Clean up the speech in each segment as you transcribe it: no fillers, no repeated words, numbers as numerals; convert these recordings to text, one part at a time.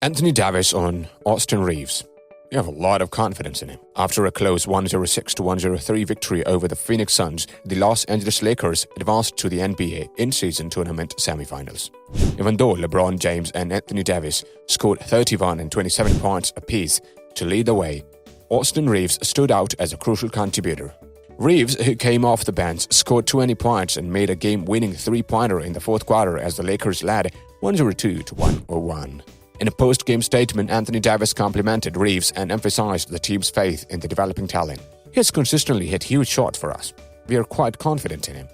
Anthony Davis on Austin Reaves. You have a lot of confidence in him. After a close 106-103 victory over the Phoenix Suns, the Los Angeles Lakers advanced to the NBA in-season tournament semifinals. Even though LeBron James and Anthony Davis scored 31 and 27 points apiece to lead the way, Austin Reaves stood out as a crucial contributor. Reaves, who came off the bench, scored 20 points and made a game-winning three-pointer in the fourth quarter as the Lakers led 102-101. In a post-game statement, Anthony Davis complimented Reaves and emphasized the team's faith in the developing talent. He has consistently hit huge shots for us. We are quite confident in him,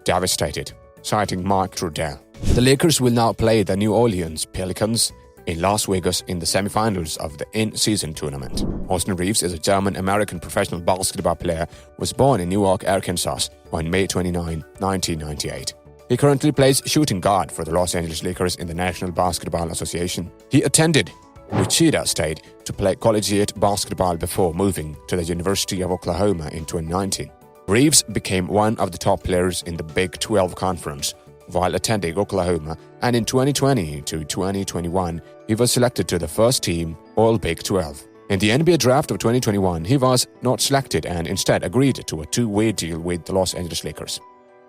Davis stated, citing Mark Trudell. The Lakers will now play the New Orleans Pelicans in Las Vegas in the semifinals of the in-season tournament. Austin Reaves is a German-American professional basketball player who was born in Newark, Arkansas on May 29, 1998. He currently plays shooting guard for the Los Angeles Lakers in the National Basketball Association. He attended Wichita State to play collegiate basketball before moving to the University of Oklahoma in 2019. Reaves became one of the top players in the Big 12 Conference while attending Oklahoma, and in 2020 to 2021, he was selected to the first team All-Big 12. In the NBA draft of 2021, he was not selected and instead agreed to a two-way deal with the Los Angeles Lakers.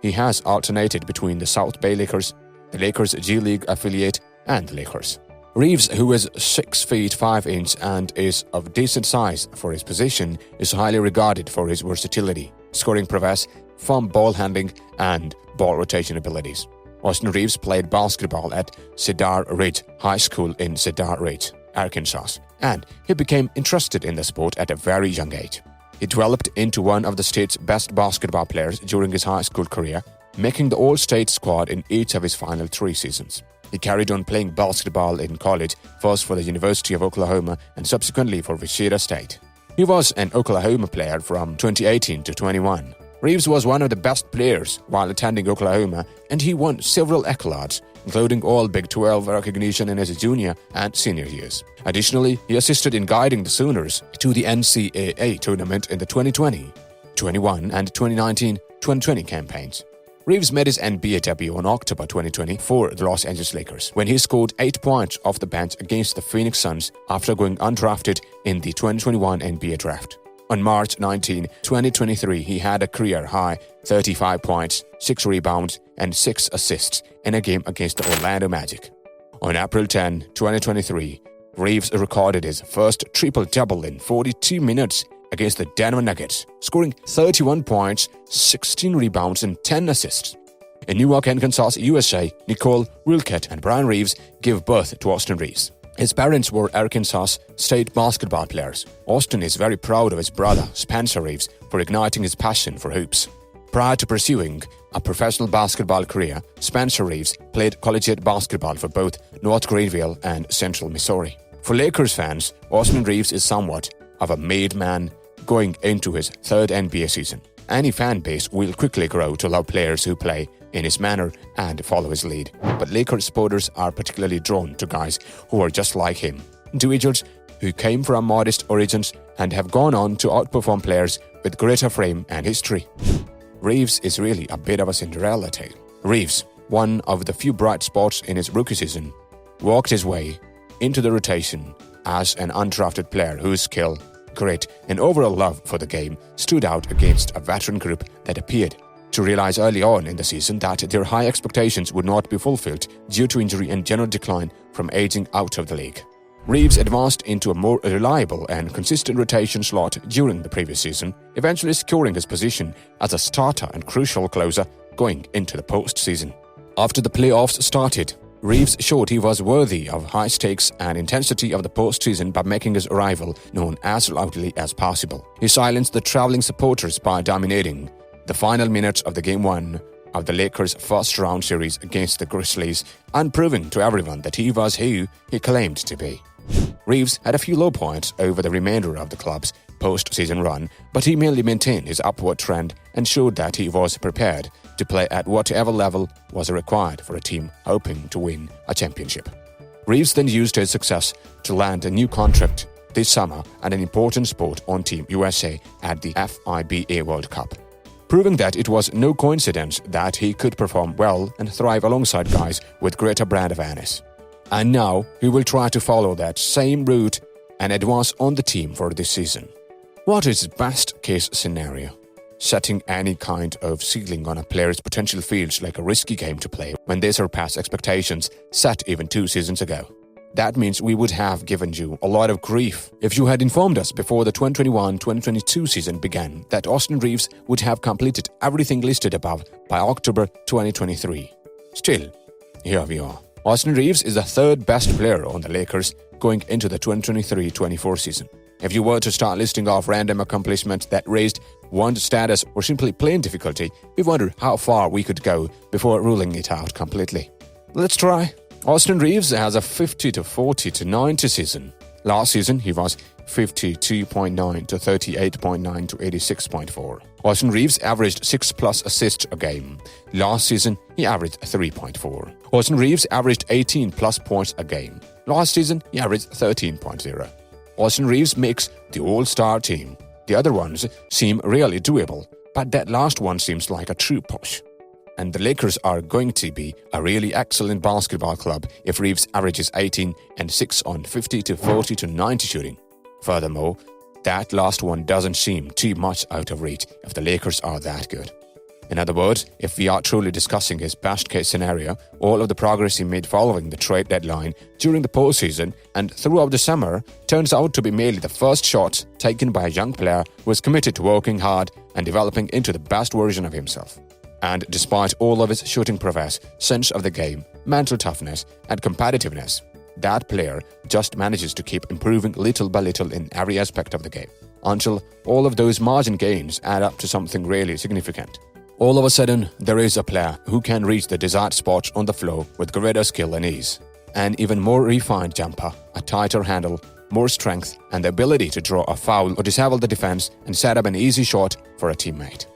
He has alternated between the South Bay Lakers, the Lakers G League affiliate, and the Lakers. Reaves, who is 6 feet 5 inches and is of decent size for his position, is highly regarded for his versatility, scoring prowess, firm ball handling, and ball rotation abilities. Austin Reaves played basketball at Cedar Ridge High School in Cedar Ridge, Arkansas, and he became interested in the sport at a very young age. He developed into one of the state's best basketball players during his high school career, making the All-State squad in each of his final 3 seasons. He carried on playing basketball in college, first for the University of Oklahoma and subsequently for Wichita State. He was an Oklahoma player from 2018 to 21. Reaves was one of the best players while attending Oklahoma, and he won several accolades, including all Big 12 recognition in his junior and senior years. Additionally, he assisted in guiding the Sooners to the NCAA tournament in the 2020, 21, and 2019-2020 campaigns. Reaves made his NBA debut in October 2020 for the Los Angeles Lakers, when he scored 8 points off the bench against the Phoenix Suns after going undrafted in the 2021 NBA draft. On March 19, 2023, he had a career-high 35 points, 6 rebounds, and 6 assists in a game against the Orlando Magic. On April 10, 2023, Reaves recorded his first triple-double in 42 minutes against the Denver Nuggets, scoring 31 points, 16 rebounds, and 10 assists. In Newark, Arkansas, USA, Nicole Wilkett and Brian Reaves gave birth to Austin Reaves. His parents were Arkansas State basketball players. Austin is very proud of his brother, Spencer Reaves, for igniting his passion for hoops. Prior to pursuing a professional basketball career, Spencer Reaves played collegiate basketball for both North Greenville and Central Missouri. For Lakers fans, Austin Reaves is somewhat of a made man going into his 3rd NBA season. Any fan base will quickly grow to love players who play in his manner and follow his lead. But Lakers supporters are particularly drawn to guys who are just like him, individuals who came from modest origins and have gone on to outperform players with greater fame and history. Reaves is really a bit of a Cinderella tale. Reaves, one of the few bright spots in his rookie season, worked his way into the rotation as an undrafted player whose skill, grit, and overall love for the game stood out against a veteran group that appeared to realize early on in the season that their high expectations would not be fulfilled due to injury and general decline from aging out of the league. Reaves advanced into a more reliable and consistent rotation slot during the previous season, eventually securing his position as a starter and crucial closer going into the postseason. After the playoffs started, Reaves showed he was worthy of high stakes and intensity of the postseason by making his arrival known as loudly as possible. He silenced the traveling supporters by dominating the final minutes of the Game 1 of the Lakers' first-round series against the Grizzlies and proving to everyone that he was who he claimed to be. Reaves had a few low points over the remainder of the club's postseason run, but he merely maintained his upward trend and showed that he was prepared to play at whatever level was required for a team hoping to win a championship. Reaves then used his success to land a new contract this summer and an important spot on Team USA at the FIBA World Cup, proving that it was no coincidence that he could perform well and thrive alongside guys with greater brand awareness. And now he will try to follow that same route and advance on the team for this season. What is his best case scenario? Setting any kind of ceiling on a player's potential feels like a risky game to play when they surpass expectations set even 2 seasons ago. That means we would have given you a lot of grief if you had informed us before the 2021-2022 season began that Austin Reaves would have completed everything listed above by October 2023. Still, here we are. Austin Reaves is the 3rd best player on the Lakers going into the 2023-24 season. If you were to start listing off random accomplishments that raised one's status or simply plain difficulty, we wonder how far we could go before ruling it out completely. Let's try. Austin Reaves has a 50 to 40 to 90 season. Last season, he was 52.9 to 38.9 to 86.4. Austin Reaves averaged 6+ assists a game. Last season, he averaged 3.4. Austin Reaves averaged 18+ points a game. Last season, he averaged 13.0. Austin Reaves makes the all-star team. The other ones seem really doable, but that last one seems like a true push. And the Lakers are going to be a really excellent basketball club if Reaves averages 18 and 6 on 50 to 40 to 90 shooting. Furthermore, that last one doesn't seem too much out of reach if the Lakers are that good. In other words, if we are truly discussing his best-case scenario, all of the progress he made following the trade deadline during the postseason and throughout the summer turns out to be merely the first shot taken by a young player who is committed to working hard and developing into the best version of himself. And despite all of his shooting prowess, sense of the game, mental toughness, and competitiveness, that player just manages to keep improving little by little in every aspect of the game, until all of those margin gains add up to something really significant. All of a sudden, there is a player who can reach the desired spot on the floor with greater skill and ease. An even more refined jumper, a tighter handle, more strength, and the ability to draw a foul or disable the defense and set up an easy shot for a teammate.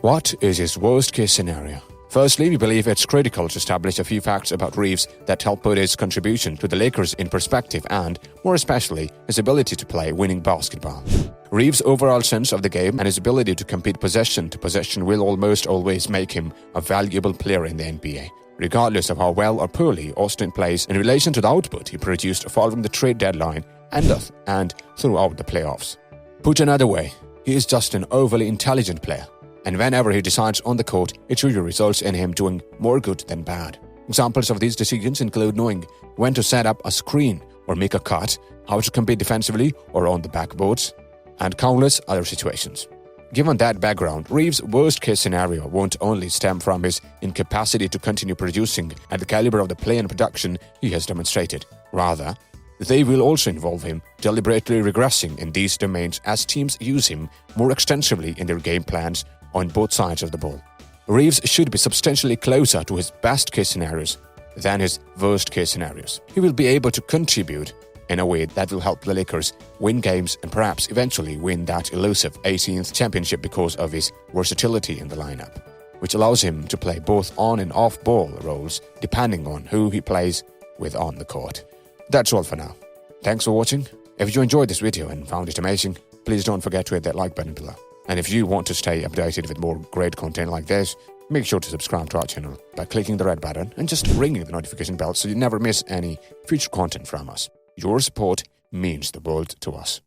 What is his worst-case scenario? Firstly, we believe it's critical to establish a few facts about Reaves that help put his contribution to the Lakers in perspective and, more especially, his ability to play winning basketball. Reaves' overall sense of the game and his ability to compete possession to possession will almost always make him a valuable player in the NBA, regardless of how well or poorly Austin plays in relation to the output he produced following the trade deadline and throughout the playoffs. Put another way, he is just an overly intelligent player. And whenever he decides on the court, it usually results in him doing more good than bad. Examples of these decisions include knowing when to set up a screen or make a cut, how to compete defensively or on the backboards, and countless other situations. Given that background, Reaves' worst-case scenario won't only stem from his incapacity to continue producing at the caliber of the play and production he has demonstrated. Rather, they will also involve him deliberately regressing in these domains as teams use him more extensively in their game plans on both sides of the ball. Reaves should be substantially closer to his best-case scenarios than his worst-case scenarios. He will be able to contribute in a way that will help the Lakers win games and perhaps eventually win that elusive 18th championship because of his versatility in the lineup, which allows him to play both on and off-ball roles depending on who he plays with on the court. That's all for now. Thanks for watching. If you enjoyed this video and found it amazing, please don't forget to hit that like button below. And if you want to stay updated with more great content like this, make sure to subscribe to our channel by clicking the red button and just ringing the notification bell so you never miss any future content from us. Your support means the world to us.